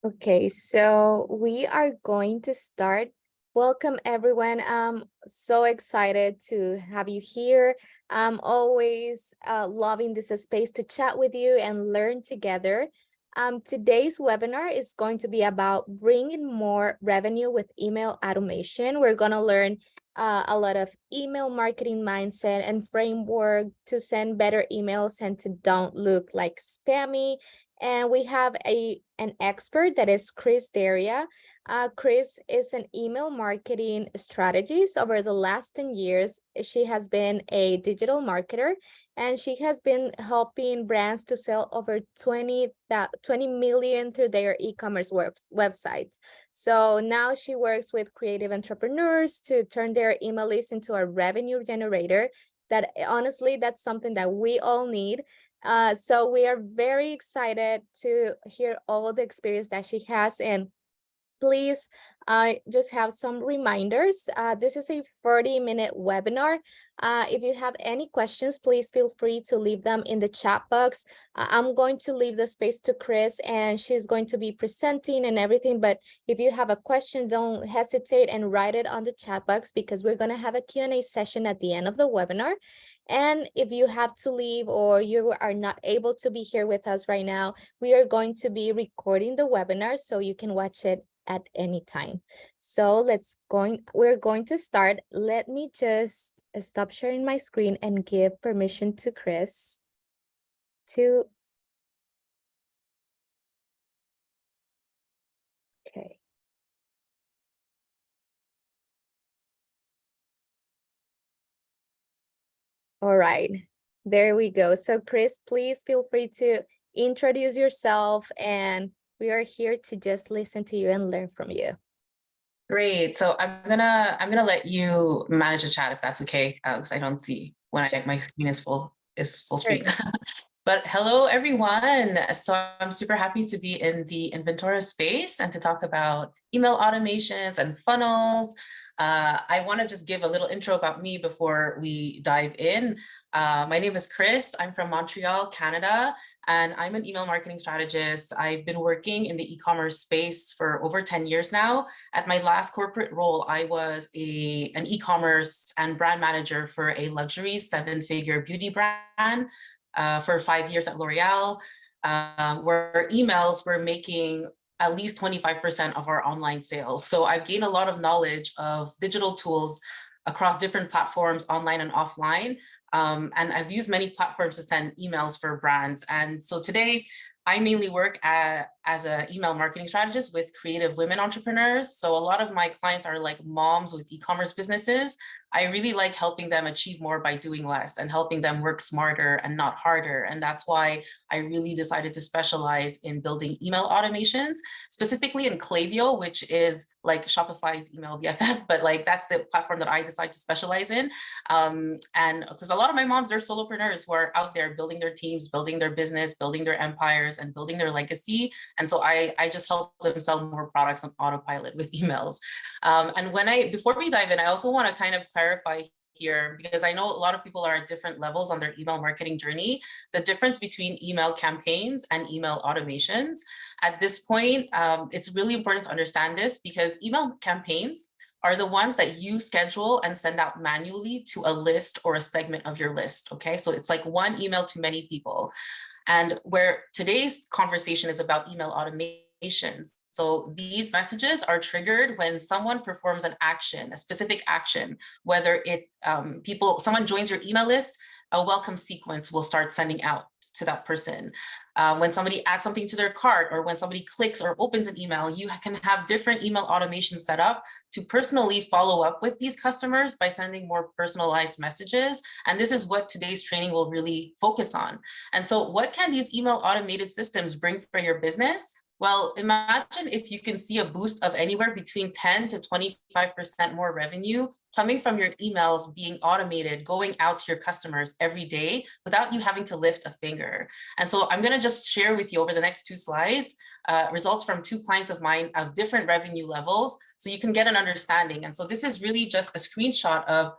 Okay, so we are going to start. Welcome everyone. I'm so excited to have you here. I'm always loving this space to chat with you and learn together. Today's webinar is going to be about bringing more revenue with email automation. We're going to learn a lot of email marketing mindset and framework to send better emails and to don't look like spammy. And we have an expert that is Chris Daria. Chris is an email marketing strategist. Over the last 10 years, she has been a digital marketer and she has been helping brands to sell over 20 million through their e-commerce websites. So now she works with creative entrepreneurs to turn their email list into a revenue generator. That honestly, that's something that we all need. So we are very excited to hear all the experience that she has. And please just have some reminders. This is a 30-minute webinar. If you have any questions, please feel free to leave them in the chat box. I'm going to leave the space to Chris and she's going to be presenting and everything. But if you have a question, don't hesitate and write it on the chat box because we're going to have a Q&A session at the end of the webinar. And if you have to leave or you are not able to be here with us right now, we are going to be recording the webinar so you can watch it at any time. So we're going to start. Let me just stop sharing my screen and give permission to Chris to, okay. All right, there we go. So Chris, please feel free to introduce yourself and we are here to just listen to you and learn from you. Great. So I'm gonna let you manage the chat if that's okay, because I don't see when my screen is full screen. But hello everyone. So I'm super happy to be in the Inventora space and to talk about email automations and funnels. I want to just give a little intro about me before we dive in. My name is Chris. I'm from Montreal, Canada, and I'm an email marketing strategist. I've been working in the e-commerce space for over 10 years now. At my last corporate role, I was an e-commerce and brand manager for a luxury 7-figure beauty brand for 5 years at L'Oreal, where emails were making at least 25% of our online sales. So I've gained a lot of knowledge of digital tools across different platforms, online and offline. And I've used many platforms to send emails for brands. And so today, I mainly work as an email marketing strategist with creative women entrepreneurs. So a lot of my clients are like moms with e-commerce businesses. I really like helping them achieve more by doing less and helping them work smarter and not harder. And that's why I really decided to specialize in building email automations, specifically in Klaviyo, which is like Shopify's email BFF, but like that's the platform that I decided to specialize in. And because a lot of my moms, they're solopreneurs who are out there building their teams, building their business, building their empires, and building their legacy. And so I just help them sell more products on autopilot with emails. And before we dive in, I also want to kind of clarify here, because I know a lot of people are at different levels on their email marketing journey, the difference between email campaigns and email automations. At this point, it's really important to understand this because email campaigns are the ones that you schedule and send out manually to a list or a segment of your list, okay? So it's like one email to many people. And where today's conversation is about email automations. So these messages are triggered when someone performs an action, a specific action, whether someone joins your email list, a welcome sequence will start sending out to that person. When somebody adds something to their cart or when somebody clicks or opens an email, you can have different email automations set up to personally follow up with these customers by sending more personalized messages. And this is what today's training will really focus on. And so what can these email automated systems bring for your business? Well, imagine if you can see a boost of anywhere between 10 to 25% more revenue coming from your emails being automated, going out to your customers every day without you having to lift a finger. And so I'm going to just share with you over the next 2 slides results from 2 clients of mine of different revenue levels so you can get an understanding. And so this is really just a screenshot of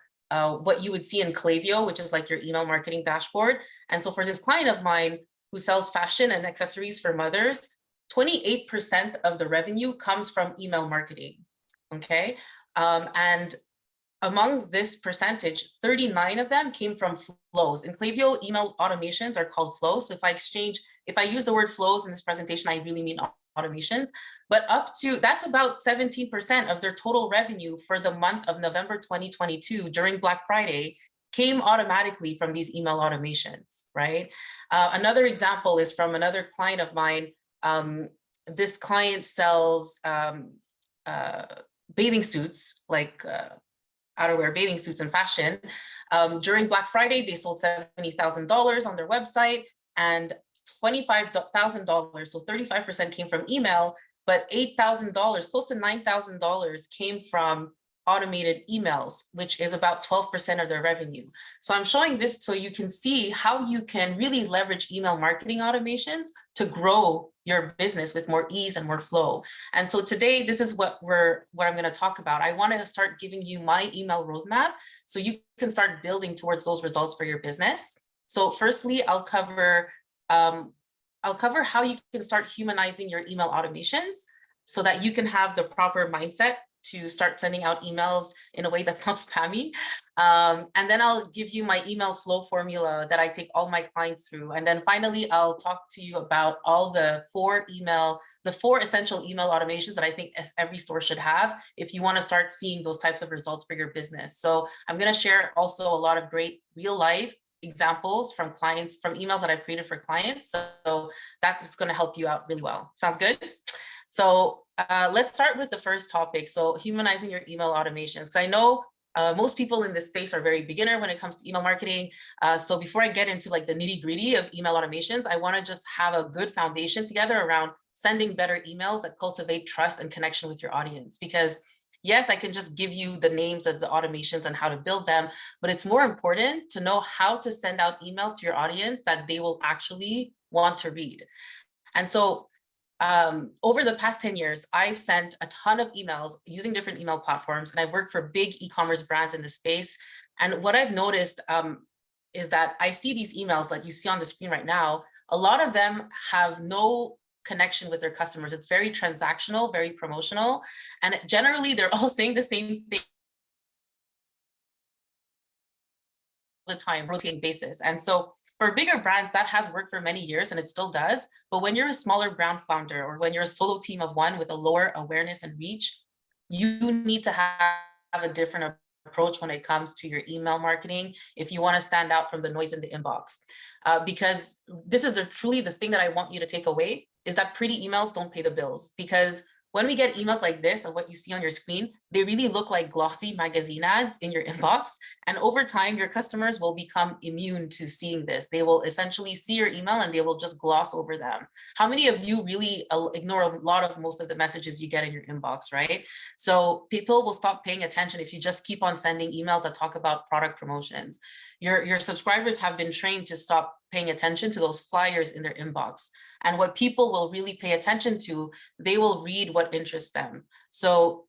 what you would see in Klaviyo, which is like your email marketing dashboard. And so for this client of mine who sells fashion and accessories for mothers, 28% of the revenue comes from email marketing. Okay. And among this percentage, 39 of them came from flows. In Klaviyo, email automations are called flows. So if I use the word flows in this presentation, I really mean automations. But that's about 17% of their total revenue for the month of November 2022 during Black Friday came automatically from these email automations, right? Another example is from another client of mine. This client sells bathing suits, like outerwear bathing suits and fashion. During Black Friday, they sold $70,000 on their website, and $25,000, so 35% came from email, but $8,000, close to $9,000 came from automated emails, which is about 12% of their revenue. So I'm showing this so you can see how you can really leverage email marketing automations to grow your business with more ease and more flow. And so today, this is what I'm going to talk about. I want to start giving you my email roadmap so you can start building towards those results for your business. So firstly, I'll cover how you can start humanizing your email automations so that you can have the proper mindset to start sending out emails in a way that's not spammy. And then I'll give you my email flow formula that I take all my clients through. And then finally, I'll talk to you about all the four essential email automations that I think every store should have if you want to start seeing those types of results for your business. So I'm going to share also a lot of great real life examples from emails that I've created for clients. So that's going to help you out really well. Sounds good? So let's start with the first topic. So humanizing your email automations. Because I know most people in this space are very beginner when it comes to email marketing. So before I get into like the nitty gritty of email automations, I want to just have a good foundation together around sending better emails that cultivate trust and connection with your audience. Because yes, I can just give you the names of the automations and how to build them, but it's more important to know how to send out emails to your audience that they will actually want to read. And so over the past 10 years, I've sent a ton of emails using different email platforms, and I've worked for big e-commerce brands in the space. And what I've noticed is that I see these emails like you see on the screen right now. A lot of them have no connection with their customers. It's very transactional, very promotional. And generally, they're all saying the same thing all the time, rotating basis. And so for bigger brands, that has worked for many years and it still does. But when you're a smaller brand founder or when you're a solo team of one with a lower awareness and reach, you need to have a different approach when it comes to your email marketing if you want to stand out from the noise in the inbox. Because this is truly the thing that I want you to take away is that pretty emails don't pay the bills. Because when we get emails like this of what you see on your screen, they really look like glossy magazine ads in your inbox. And over time, your customers will become immune to seeing this. They will essentially see your email and they will just gloss over them. How many of you really ignore most of the messages you get in your inbox, right? So people will stop paying attention if you just keep on sending emails that talk about product promotions. Your subscribers have been trained to stop paying attention to those flyers in their inbox. And what people will really pay attention to, they will read what interests them. So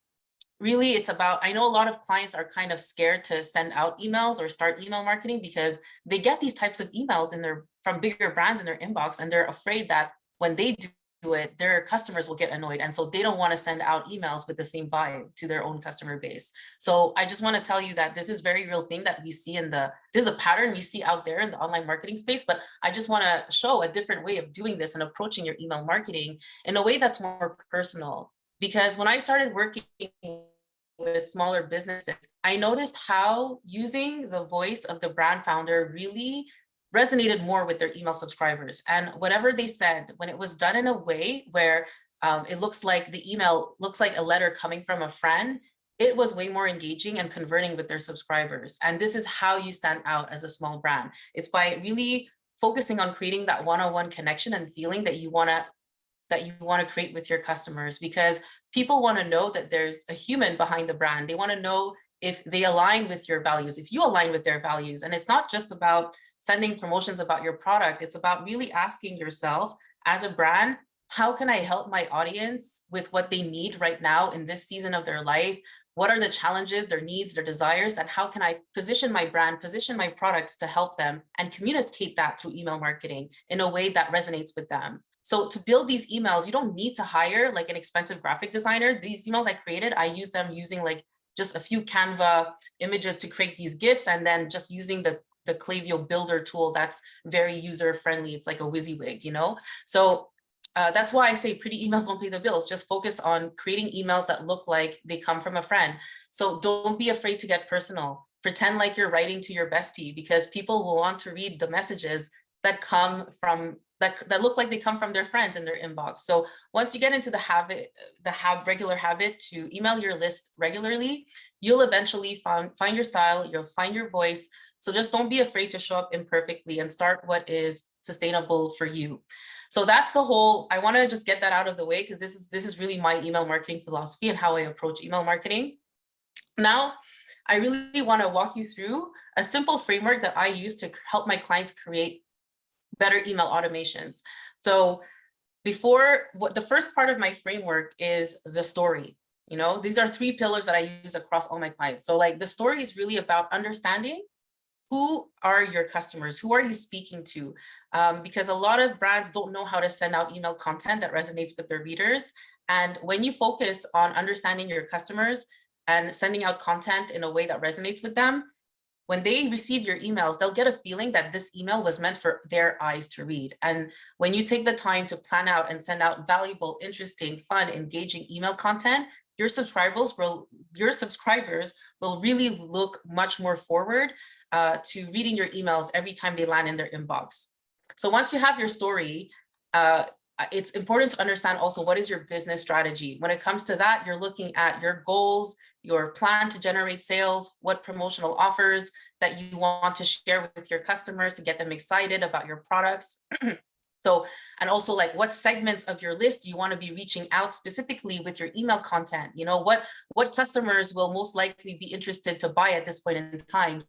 really it's about, I know a lot of clients are kind of scared to send out emails or start email marketing because they get these types of emails from bigger brands in their inbox, and they're afraid that when they do it, their customers will get annoyed. And so they don't want to send out emails with the same vibe to their own customer base. So I just want to tell you that this is very real thing that we see this is a pattern we see out there in the online marketing space, but I just want to show a different way of doing this and approaching your email marketing in a way that's more personal. Because when I started working with smaller businesses, I noticed how using the voice of the brand founder really resonated more with their email subscribers. And whatever they said, when it was done in a way where it looks like the email looks like a letter coming from a friend, it was way more engaging and converting with their subscribers. And this is how you stand out as a small brand. It's by really focusing on creating that one-on-one connection and feeling that you want to create with your customers, because people want to know that there's a human behind the brand. They want to know if they align with your values, if you align with their values. And it's not just about sending promotions about your product. It's about really asking yourself as a brand, how can I help my audience with what they need right now in this season of their life? What are the challenges, their needs, their desires, and how can I position my brand, position my products to help them and communicate that through email marketing in a way that resonates with them? So to build these emails, you don't need to hire like an expensive graphic designer. These emails I created, I use them using like just a few Canva images to create these GIFs, and then just using the Klaviyo builder tool that's very user friendly. It's like a WYSIWYG, you know? So that's why I say pretty emails don't pay the bills. Just focus on creating emails that look like they come from a friend. So don't be afraid to get personal. Pretend like you're writing to your bestie, because people will want to read the messages that come from that look like they come from their friends in their inbox. So once you get into regular habit to email your list regularly, you'll eventually find your style, you'll find your voice. So just don't be afraid to show up imperfectly and start what is sustainable for you. So that's the whole, I want to just get that out of the way, because this is really my email marketing philosophy and how I approach email marketing. Now, I really want to walk you through a simple framework that I use to help my clients create better email automations. So the first part of my framework is the story. You know, these are 3 pillars that I use across all my clients. So like the story is really about understanding who are your customers, who are you speaking to? Because a lot of brands don't know how to send out email content that resonates with their readers. And when you focus on understanding your customers and sending out content in a way that resonates with them, when they receive your emails, they'll get a feeling that this email was meant for their eyes to read. And when you take the time to plan out and send out valuable, interesting, fun, engaging email content, your subscribers will really look much more forward to reading your emails every time they land in their inbox. So once you have your story, it's important to understand also what is your business strategy. When it comes to that, you're looking at your goals, your plan to generate sales, what promotional offers that you want to share with your customers to get them excited about your products. So, and also like what segments of your list you want to be reaching out specifically with your email content. You know, what customers will most likely be interested to buy at this point in time.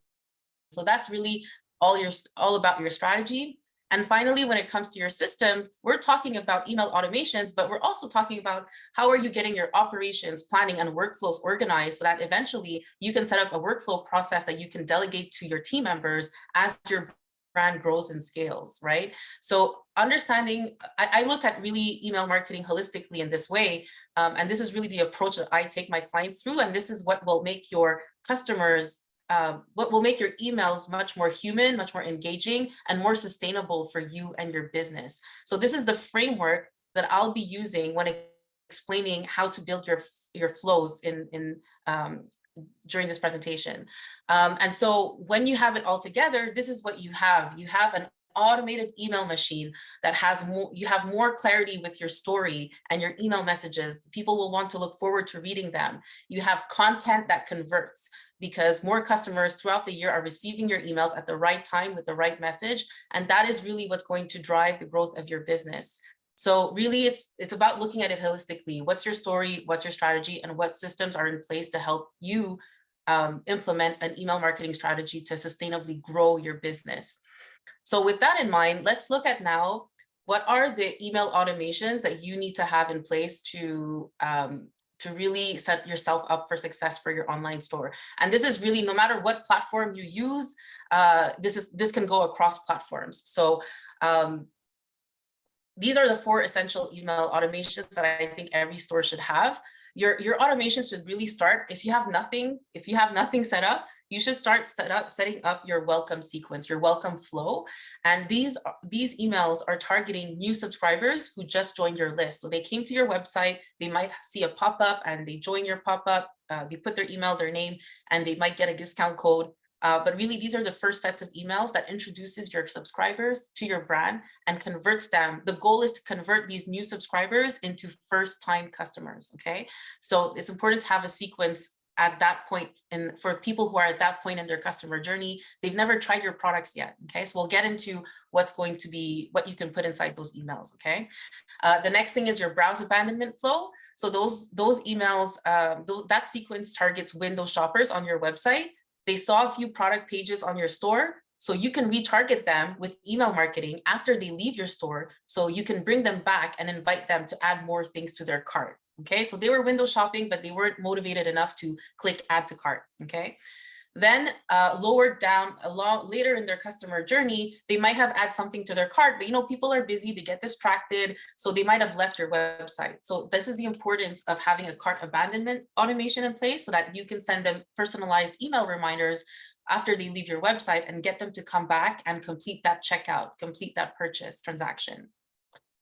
So that's really all about your strategy. And finally, when it comes to your systems, we're talking about email automations, but we're also talking about how are you getting your operations, planning, and workflows organized so that eventually you can set up a workflow process that you can delegate to your team members as your brand grows and scales, right? So understanding, I look at really email marketing holistically in this way. And this is really the approach that I take my clients through. And this is what will make your customers what will make your emails much more human, much more engaging, and more sustainable for you and your business. So this is the framework that I'll be using when explaining how to build your flows during this presentation. And so when you have it all together, this is what you have. You have an automated email machine that has you have more clarity with your story and your email messages. People will want to look forward to reading them. You have content that converts, because more customers throughout the year are receiving your emails at the right time with the right message. And that is really what's going to drive the growth of your business. So really it's about looking at it holistically. What's your story, what's your strategy, and what systems are in place to help you implement an email marketing strategy to sustainably grow your business. So with that in mind, let's look at now, what are the email automations that you need to have in place to really set yourself up for success for your online store. And this is really, no matter what platform you use, this can go across platforms. So these are the 4 essential email automations that I think every store should have. Your automations should really start, if you have nothing set up, you should start setting up your welcome sequence, your welcome flow. And these emails are targeting new subscribers who just joined your list. So they came to your website, they might see a pop-up and they join your pop-up, they put their email, their name, and they might get a discount code. But really, these are the first sets of emails that introduces your subscribers to your brand and converts them. The goal is to convert these new subscribers into first-time customers, okay? So it's important to have a sequence at that point, and for people who are at that point in their customer journey, they've never tried your products yet, okay? So we'll get into what you can put inside those emails, okay? The next thing is your browse abandonment flow. So those emails, that sequence targets window shoppers on your website. They saw a few product pages on your store, so you can retarget them with email marketing after they leave your store, so you can bring them back and invite them to add more things to their cart. Okay, so they were window shopping, but they weren't motivated enough to click add to cart. Okay, Then lower down along later in their customer journey, they might have add something to their cart, but people are busy, they get distracted, so they might have left your website. So this is the importance of having a cart abandonment automation in place so that you can send them personalized email reminders after they leave your website and get them to come back and complete that checkout, complete that purchase transaction.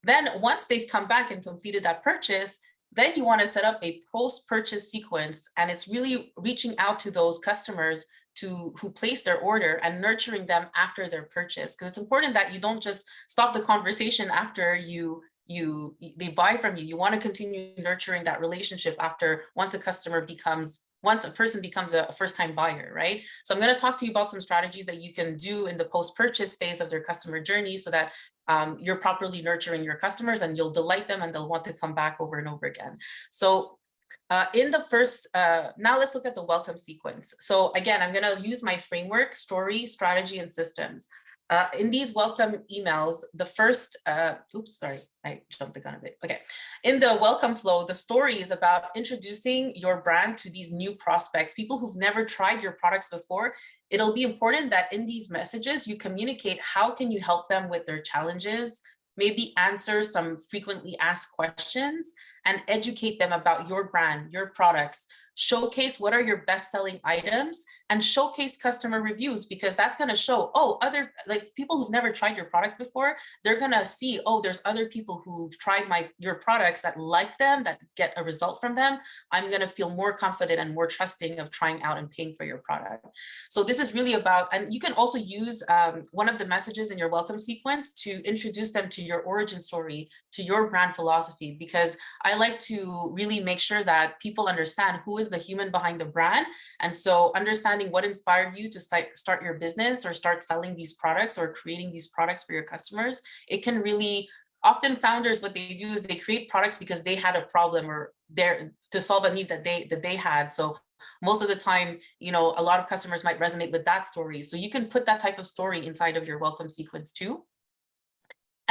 Then once they've come back and completed that purchase, then you want to set up a post-purchase sequence, and it's really reaching out to those customers who place their order and nurturing them after their purchase, because it's important that you don't just stop the conversation after they buy from you. You want to continue nurturing that relationship after once a person becomes a first-time buyer, right? So I'm going to talk to you about some strategies that you can do in the post-purchase phase of their customer journey so that you're properly nurturing your customers and you'll delight them and they'll want to come back over and over again. So in the first, now let's look at the welcome sequence. So again, I'm going to use my framework: story, strategy, and systems. In these welcome emails, the first, oops, sorry, I jumped the gun a bit. Okay. In the welcome flow, the story is about introducing your brand to these new prospects, people who've never tried your products before. It'll be important that in these messages, you communicate how can you help them with their challenges, maybe answer some frequently asked questions, and educate them about your brand, your products. Showcase what are your best-selling items and showcase customer reviews, because that's going to show, oh, other people who've never tried your products before, they're going to see, oh, there's other people who've tried your products that like them, that get a result from them. I'm going to feel more confident and more trusting of trying out and paying for your product. So this is really about, and you can also use one of the messages in your welcome sequence to introduce them to your origin story, to your brand philosophy, because I like to really make sure that people understand who is the human behind the brand. And so understanding what inspired you to start your business or start selling these products or creating these products for your customers, it can really, often founders, what they do is they create products because they had a problem or to solve a need that they had. So most of the time, a lot of customers might resonate with that story. So you can put that type of story inside of your welcome sequence too.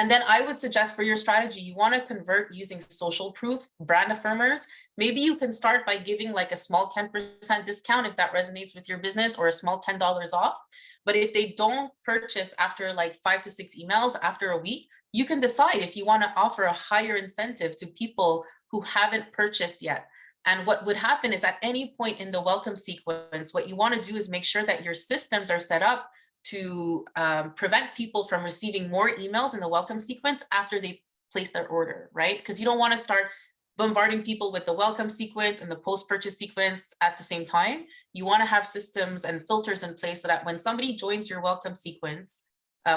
And then I would suggest for your strategy, you want to convert using social proof, brand affirmers. Maybe you can start by giving like a small 10% discount if that resonates with your business, or a small $10 off. But if they don't purchase after like 5 to 6 emails after a week, you can decide if you want to offer a higher incentive to people who haven't purchased yet. And what would happen is at any point in the welcome sequence, what you want to do is make sure that your systems are set up to prevent people from receiving more emails in the welcome sequence after they place their order, right? Because you don't want to start bombarding people with the welcome sequence and the post-purchase sequence at the same time. You want to have systems and filters in place so that when somebody joins your welcome sequence,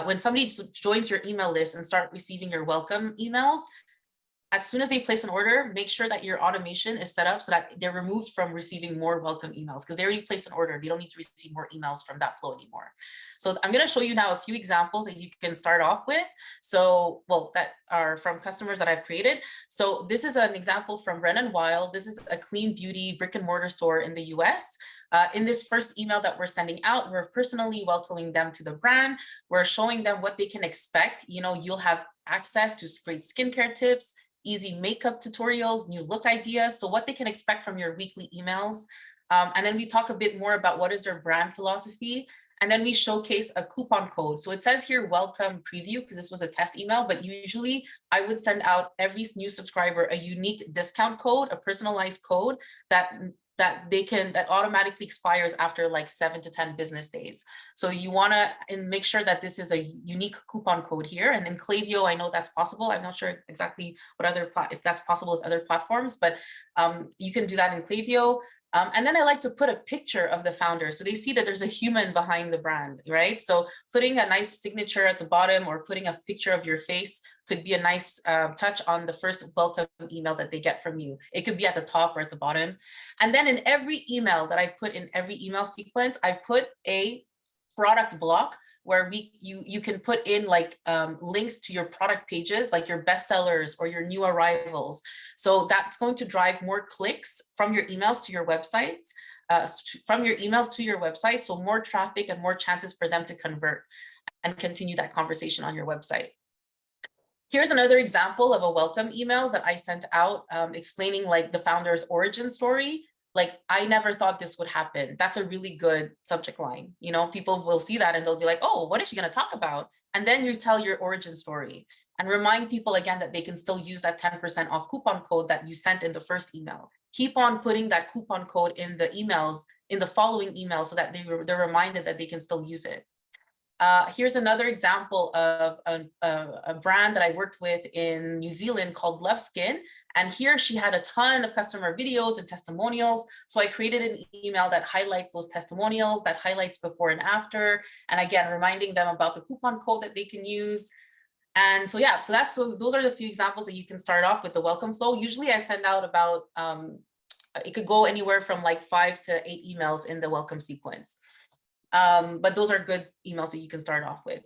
when somebody joins your email list and start receiving your welcome emails, as soon as they place an order, make sure that your automation is set up so that they're removed from receiving more welcome emails, because they already placed an order. They don't need to receive more emails from that flow anymore. So I'm going to show you now a few examples that you can start off with. So, that are from customers that I've created. So this is an example from Ren & Wild. This is a clean beauty brick and mortar store in the US. In this first email that we're sending out, we're personally welcoming them to the brand. We're showing them what they can expect. You'll have access to great skincare tips, easy makeup tutorials, new look ideas. So what they can expect from your weekly emails. And then we talk a bit more about what is their brand philosophy. And then we showcase a coupon code. So it says here, welcome preview, because this was a test email, but usually I would send out every new subscriber a unique discount code, a personalized code that automatically expires after like 7 to 10 business days. So you want to make sure that this is a unique coupon code here. And in Klaviyo, I know that's possible. I'm not sure exactly if that's possible with other platforms, but you can do that in Klaviyo. And then I like to put a picture of the founder so they see that there's a human behind the brand, right? So putting a nice signature at the bottom or putting a picture of your face could be a nice touch on the first welcome email that they get from you. It could be at the top or at the bottom. And then in every email that I put in every email sequence, I put a product block where you can put in like links to your product pages, like your bestsellers or your new arrivals. So that's going to drive more clicks from your emails to your websites, from your emails to your website. So more traffic and more chances for them to convert and continue that conversation on your website. Here's another example of a welcome email that I sent out explaining like the founder's origin story. like, I never thought this would happen. That's a really good subject line. You know, people will see that and they'll be like, oh, what is she going to talk about? And then you tell your origin story and remind people again that they can still use that 10% off coupon code that you sent in the first email. Keep on putting that coupon code in the emails, in the following emails, so that they're reminded that they can still use it. Here's another example of a brand that I worked with in New Zealand called Love Skin. And here she had a ton of customer videos and testimonials. So I created an email that highlights those testimonials, that highlights before and after. And again, reminding them about the coupon code that they can use. And so, yeah, so those are the few examples that you can start off with the welcome flow. Usually I send out about, it could go anywhere from like 5 to 8 emails in the welcome sequence. But those are good emails that you can start off with.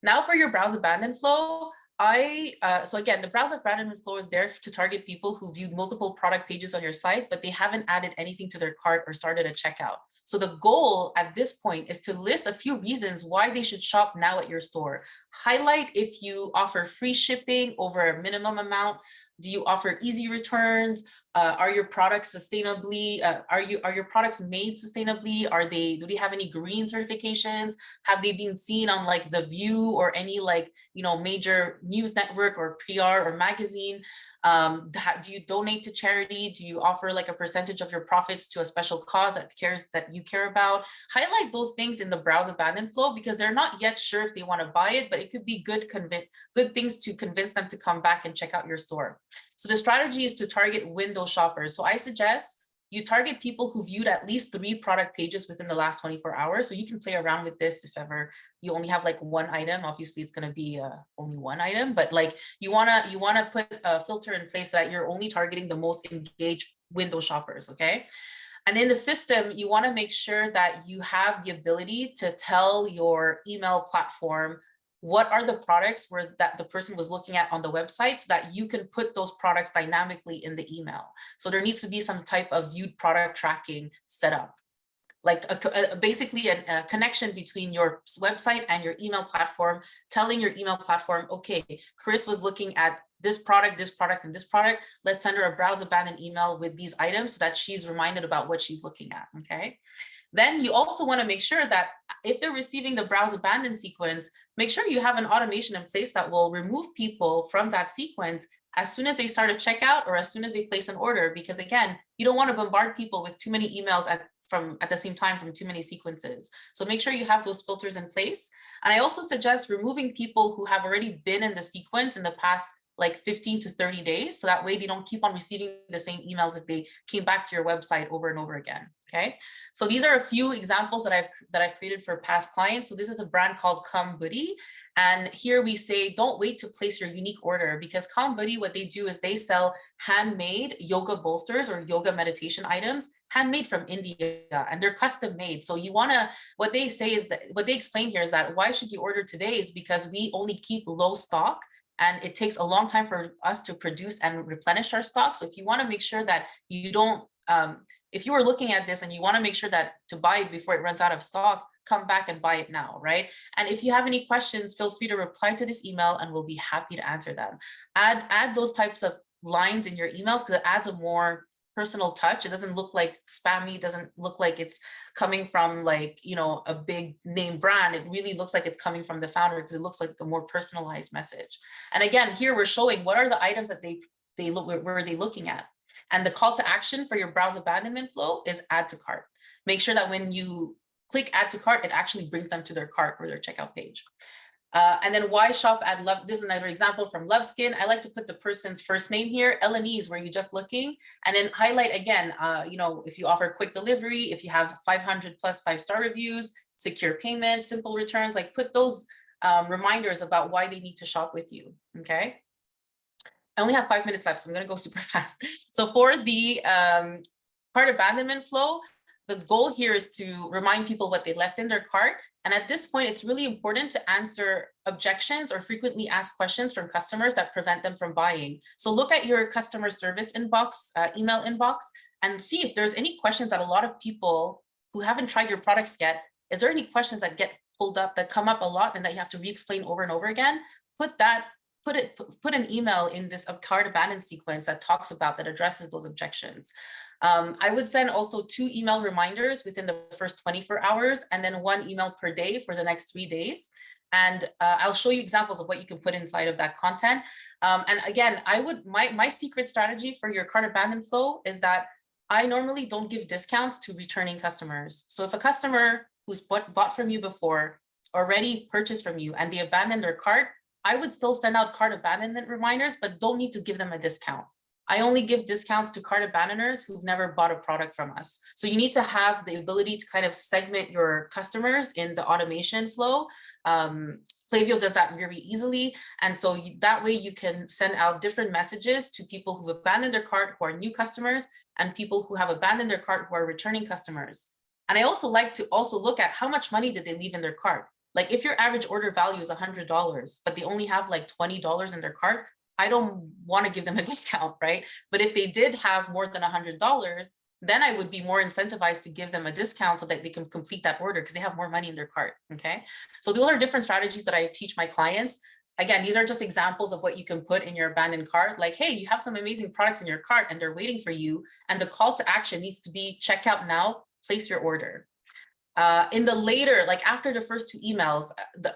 Now for your browse abandon flow, so again, the browse abandonment flow is there to target people who viewed multiple product pages on your site, but they haven't added anything to their cart or started a checkout. So the goal at this point is to list a few reasons why they should shop now at your store. Highlight if you offer free shipping over a minimum amount. Do you offer easy returns? Are your products sustainably? Are your products made sustainably? Do they have any green certifications? Have they been seen on like The View or any like, you know, major news network or PR or magazine? Do you donate to charity? Do you offer like a percentage of your profits to a special cause that you care about? Highlight those things in the browse abandon flow, because they're not yet sure if they want to buy it, but it could be good things to convince them to come back and check out your store. So the strategy is to target window shoppers. So I suggest you target people who viewed at least 3 product pages within the last 24 hours. So you can play around with this if ever you only have like one item. Obviously, it's going to be only one item, but like you wanna put a filter in place so that you're only targeting the most engaged window shoppers. Okay. And in the system, you want to make sure that you have the ability to tell your email platform what are the products that the person was looking at on the website, so that you can put those products dynamically in the email. So there needs to be some type of viewed product tracking set up, like basically a connection between your website and your email platform, telling your email platform, okay, Chris was looking at this product, and this product. Let's send her a browse abandoned email with these items so that she's reminded about what she's looking at. Okay. Then you also want to make sure that if they're receiving the browse abandon sequence, make sure you have an automation in place that will remove people from that sequence as soon as they start a checkout or as soon as they place an order. Because again, you don't want to bombard people with too many emails at the same time from too many sequences. So make sure you have those filters in place. And I also suggest removing people who have already been in the sequence in the past like 15 to 30 days. So that way they don't keep on receiving the same emails if they came back to your website over and over again. Okay. So these are a few examples that I've created for past clients. So this is a brand called Calm Buddy. And here we say, don't wait to place your unique order, because Calm Buddy, what they do is they sell handmade yoga bolsters or yoga meditation items, handmade from India, and they're custom made. So what they say is that, what they explain here is that why should you order today is because we only keep low stock, and it takes a long time for us to produce and replenish our stock. So if you want to make sure that you don't, if you are looking at this and you want to make sure that to buy it before it runs out of stock, come back and buy it now, right? And if you have any questions, feel free to reply to this email and we'll be happy to answer them. Add those types of lines in your emails, because it adds a more personal touch. It doesn't look like spammy, it doesn't look like it's coming from like, you know, a big name brand. It really looks like it's coming from the founder, because it looks like a more personalized message. And again, here we're showing what are the items that where are they looking at. And the call to action for your browse abandonment flow is add to cart. Make sure that when you click add to cart, it actually brings them to their cart or their checkout page. And then why shop at Love? This is another example from Love Skin. I like to put the person's first name here. Eleni is where you're just looking, and then highlight again, you know, if you offer quick delivery, if you have 500 plus 5-star reviews, secure payment, simple returns, like put those reminders about why they need to shop with you. Okay. I only have 5 minutes left, so I'm going to go super fast. So for the cart abandonment flow, the goal here is to remind people what they left in their cart. And at this point, it's really important to answer objections or frequently asked questions from customers that prevent them from buying. So look at your customer service inbox, email inbox, and see if there's any questions that a lot of people who haven't tried your products yet, is there any questions that get pulled up, that come up a lot and that you have to re-explain over and over again? Put an email in this cart abandon sequence that addresses those objections. I would send also 2 email reminders within the first 24 hours and then 1 email per day for the next 3 days. And I'll show you examples of what you can put inside of that content. And again, my secret strategy for your cart abandon flow is that I normally don't give discounts to returning customers. So if a customer who's bought from you before already purchased from you and they abandoned their cart, I would still send out cart abandonment reminders, but don't need to give them a discount. I only give discounts to cart abandoners who've never bought a product from us. So you need to have the ability to kind of segment your customers in the automation flow. Klaviyo does that very easily. And so that way you can send out different messages to people who've abandoned their cart who are new customers and people who have abandoned their cart who are returning customers. And I also like to also look at how much money did they leave in their cart. Like if your average order value is $100, but they only have like $20 in their cart, I don't want to give them a discount, right? But if they did have more than $100, then I would be more incentivized to give them a discount so that they can complete that order because they have more money in their cart, okay? So those are different strategies that I teach my clients. Again, these are just examples of what you can put in your abandoned cart. Like, hey, you have some amazing products in your cart and they're waiting for you. And the call to action needs to be check out now, place your order. In the later, like after the first 2 emails,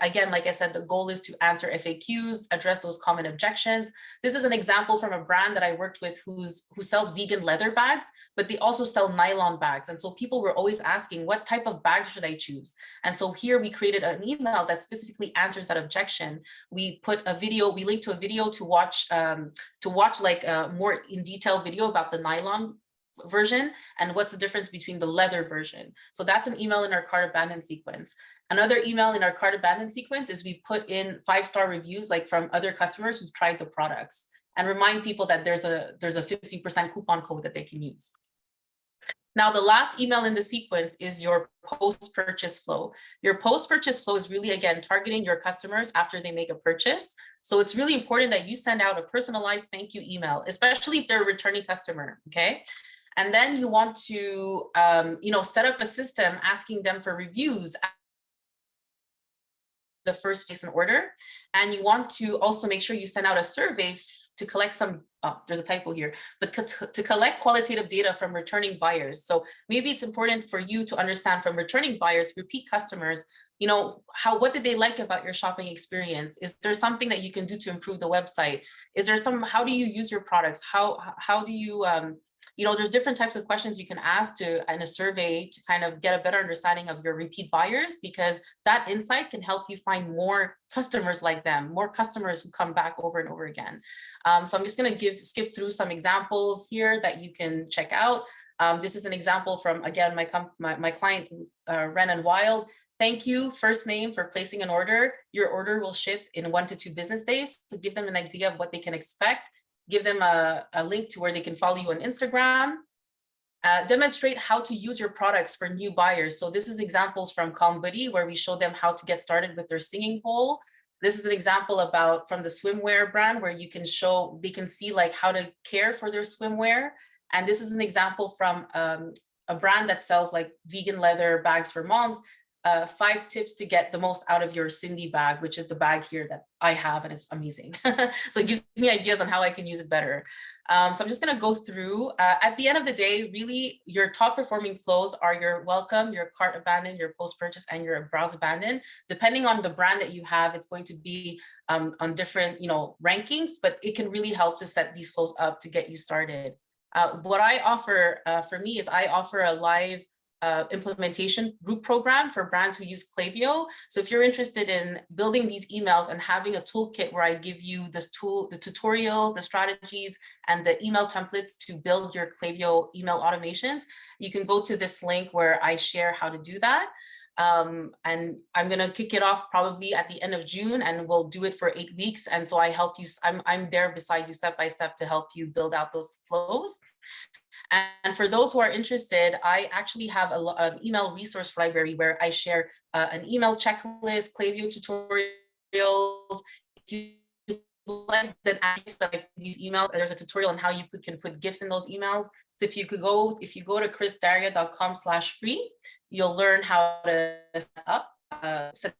again, like I said, the goal is to answer FAQs, address those common objections. This is an example from a brand that I worked with who sells vegan leather bags, but they also sell nylon bags. And so people were always asking, what type of bag should I choose? And so here we created an email that specifically answers that objection. We put a video, we linked to a video to watch like a more in detail video about the nylon version and what's the difference between the leather version. So that's an email in our cart abandon sequence. Another email in our cart abandon sequence is we put in 5-star reviews like from other customers who've tried the products and remind people that there's a 50% coupon code that they can use. Now, the last email in the sequence is your post-purchase flow. Your post-purchase flow is really, again, targeting your customers after they make a purchase. So it's really important that you send out a personalized thank you email, especially if they're a returning customer, okay? And then you want to, set up a system asking them for reviews the first place in order. And you want to also make sure you send out a survey to collect some, there's a typo here, but to collect qualitative data from returning buyers. So maybe it's important for you to understand from returning buyers, repeat customers, what did they like about your shopping experience? Is there something that you can do to improve the website? Is there how do you use your products? How do you, there's different types of questions you can ask in a survey to kind of get a better understanding of your repeat buyers, because that insight can help you find more customers like them, more customers who come back over and over again. So I'm just going to skip through some examples here that you can check out. This is an example from, again, my client, Ren and Wild. Thank you, first name, for placing an order. Your order will ship in 1 to 2 business days to give them an idea of what they can expect. Give them a link to where they can follow you on Instagram. Demonstrate how to use your products for new buyers. So this is examples from Calm Buddy, where we show them how to get started with their singing bowl. This is an example from the swimwear brand, where they can see like how to care for their swimwear. And this is an example from a brand that sells like vegan leather bags for moms. 5 tips to get the most out of your Cindy bag, which is the bag here that I have, and it's amazing. So it gives me ideas on how I can use it better. So I'm just going to go through. At the end of the day, really, your top performing flows are your welcome, your cart abandon, your post-purchase, and your browse abandon. Depending on the brand that you have, it's going to be on different rankings, but it can really help to set these flows up to get you started. What I offer for me is I offer a live implementation group program for brands who use Klaviyo. So if you're interested in building these emails and having a toolkit where I give you the tutorials, the strategies, and the email templates to build your Klaviyo email automations, you can go to this link where I share how to do that. And I'm going to kick it off probably at the end of June, and we'll do it for 8 weeks. And so I help you, I'm there beside you step by step to help you build out those flows. And for those who are interested, I actually have an email resource library where I share an email checklist, Klaviyo tutorials. If you like these emails, there's a tutorial on how you can put gifts in those emails. So if you go to chrisdaria.com/free, you'll learn how to set up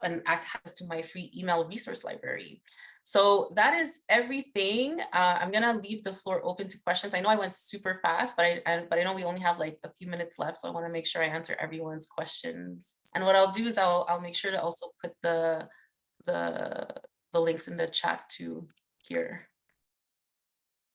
and access to my free email resource library. So that is everything. I'm gonna leave the floor open to questions. I know I went super fast, but I know we only have like a few minutes left, so I want to make sure I answer everyone's questions. And what I'll do is I'll make sure to also put the links in the chat too here.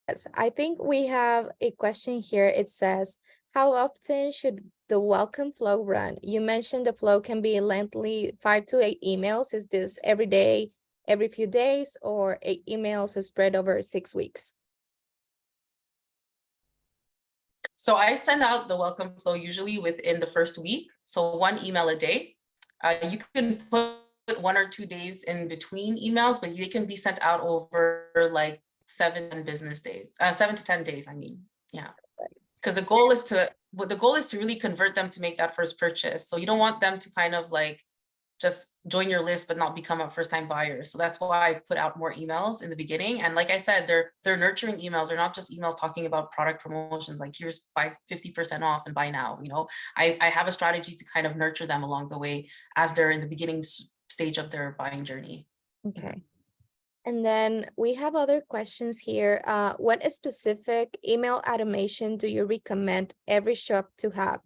Yes, I think we have a question here. It says, how often should the welcome flow run? You mentioned the flow can be lengthy, 5 to 8 emails. Is this every day, every few days, or 8 emails spread over 6 weeks? So I send out the welcome flow usually within the first week. So 1 email a day. You can put 1 or 2 days in between emails, but they can be sent out over like 7 business days, 7 to 10 days, I mean, yeah. Because the goal is to really convert them to make that first purchase. So you don't want them to kind of like just join your list but not become a first-time buyer. So that's why I put out more emails in the beginning. And like I said, they're nurturing emails. They're not just emails talking about product promotions, like here's 50% off and buy now. I have a strategy to kind of nurture them along the way as they're in the beginning stage of their buying journey. Okay. And then we have other questions here. What specific email automation do you recommend every shop to have?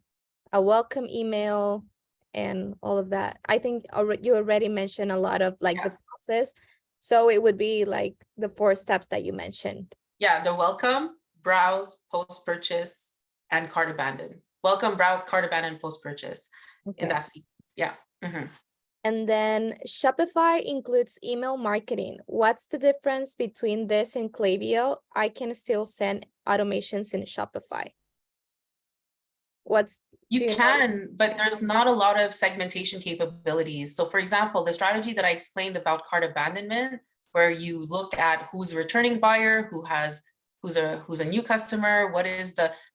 A welcome email and all of that. I think you already mentioned a lot of like the process. So it would be like the 4 steps that you mentioned. Yeah, the welcome, browse, post-purchase, and cart abandon. Welcome, browse, cart abandon, post-purchase in that sequence. Yeah. And then Shopify includes email marketing. What's the difference between this and Klaviyo? I can still send automations in Shopify. You can, but there's not a lot of segmentation capabilities. So for example, the strategy that I explained about cart abandonment, where you look at who's a returning buyer, who's a new customer,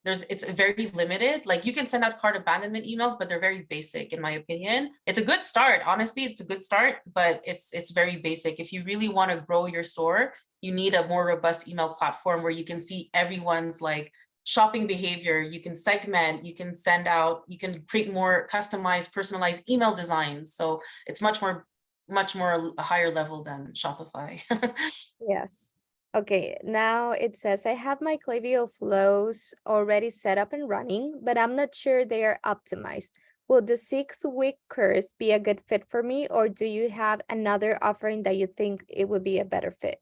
it's very limited. Like you can send out cart abandonment emails, but they're very basic in my opinion. It's a good start, honestly, it's a good start, but it's very basic. If you really want to grow your store, you need a more robust email platform where you can see everyone's like shopping behavior, you can segment, you can send out, you can create more customized, personalized email designs. So it's much more a higher level than Shopify. Yes. Okay, now it says I have my Klaviyo flows already set up and running, but I'm not sure they are optimized. Will the 6-week course be a good fit for me, or do you have another offering that you think it would be a better fit?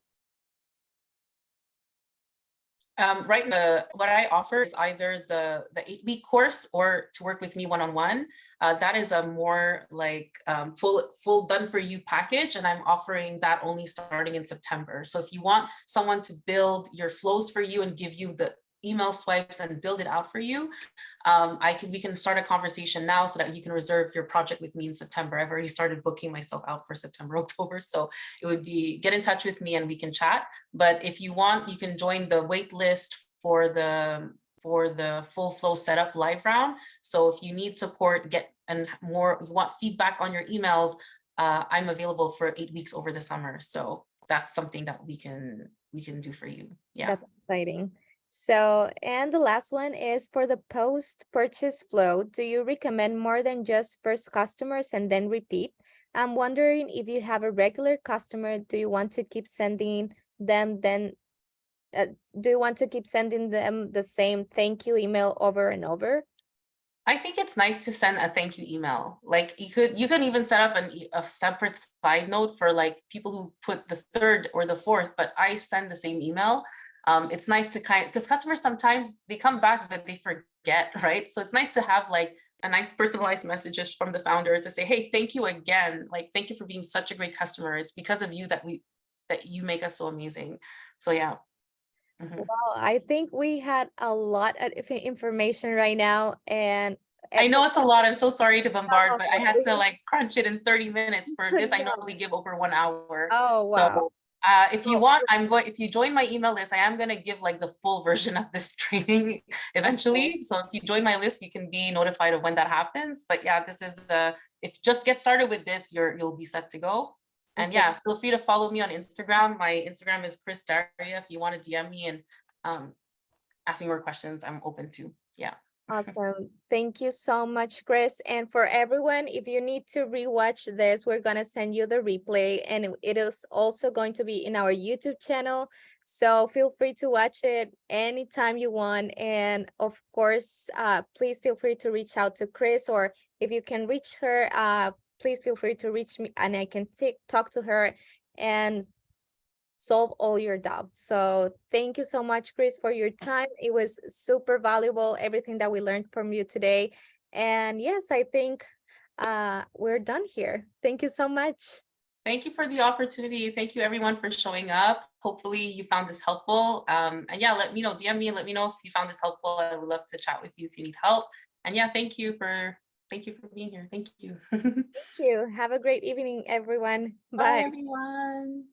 Right now, what I offer is either the 8-week course or to work with me one-on-one. That is a more like full done for you package, and I'm offering that only starting in September. So if you want someone to build your flows for you and give you the email swipes and build it out for you, we can start a conversation now so that you can reserve your project with me in September. I've already started booking myself out for September, October. So it would be get in touch with me and we can chat. But if you want, you can join the wait list for the full flow setup live round. So if you need support, you want feedback on your emails, I'm available for 8 weeks over the summer. So that's something that we can do for you. Yeah. That's exciting. So, and the last one is for the post-purchase flow. Do you recommend more than just first customers and then repeat? I'm wondering if you have a regular customer, do you want to keep sending them the same thank you email over and over? I think it's nice to send a thank you email. Like you could even set up a separate side note for like people who put the 3rd or the 4th, but I send the same email. It's nice to because customers sometimes they come back, but they forget, right? So it's nice to have like a nice personalized messages from the founder to say, hey, thank you again. Like, thank you for being such a great customer. It's because of you that you make us so amazing. So yeah. Well, I think we had a lot of information right now, and I know it's a lot. I'm so sorry to bombard, but I had to we- like crunch it in 30 minutes for this. I No. normally give over 1 hour. Oh, wow. So if you want, if you join my email list, I am going to give like the full version of this training eventually. So if you join my list, you can be notified of when that happens. But yeah, this is if just get started with this, you'll be set to go. And yeah, feel free to follow me on Instagram. My Instagram is Chris Daria. If you want to DM me and ask me more questions, I'm open to. Yeah. Awesome. Thank you so much, Chris. And for everyone, if you need to rewatch this, we're going to send you the replay, and it is also going to be in our YouTube channel. So feel free to watch it anytime you want. And of course, please feel free to reach out to Chris, or if you can reach her, please feel free to reach me and I can talk to her and solve all your doubts. So thank you so much, Chris, for your time. It was super valuable, everything that we learned from you today. And yes, I think we're done here. Thank you so much. Thank you for the opportunity. Thank you everyone for showing up. Hopefully you found this helpful. And yeah, let me know, DM me and let me know if you found this helpful. I would love to chat with you if you need help. And yeah, thank you for being here. Thank you. Thank you. Have a great evening, everyone. Bye Bye. everyone.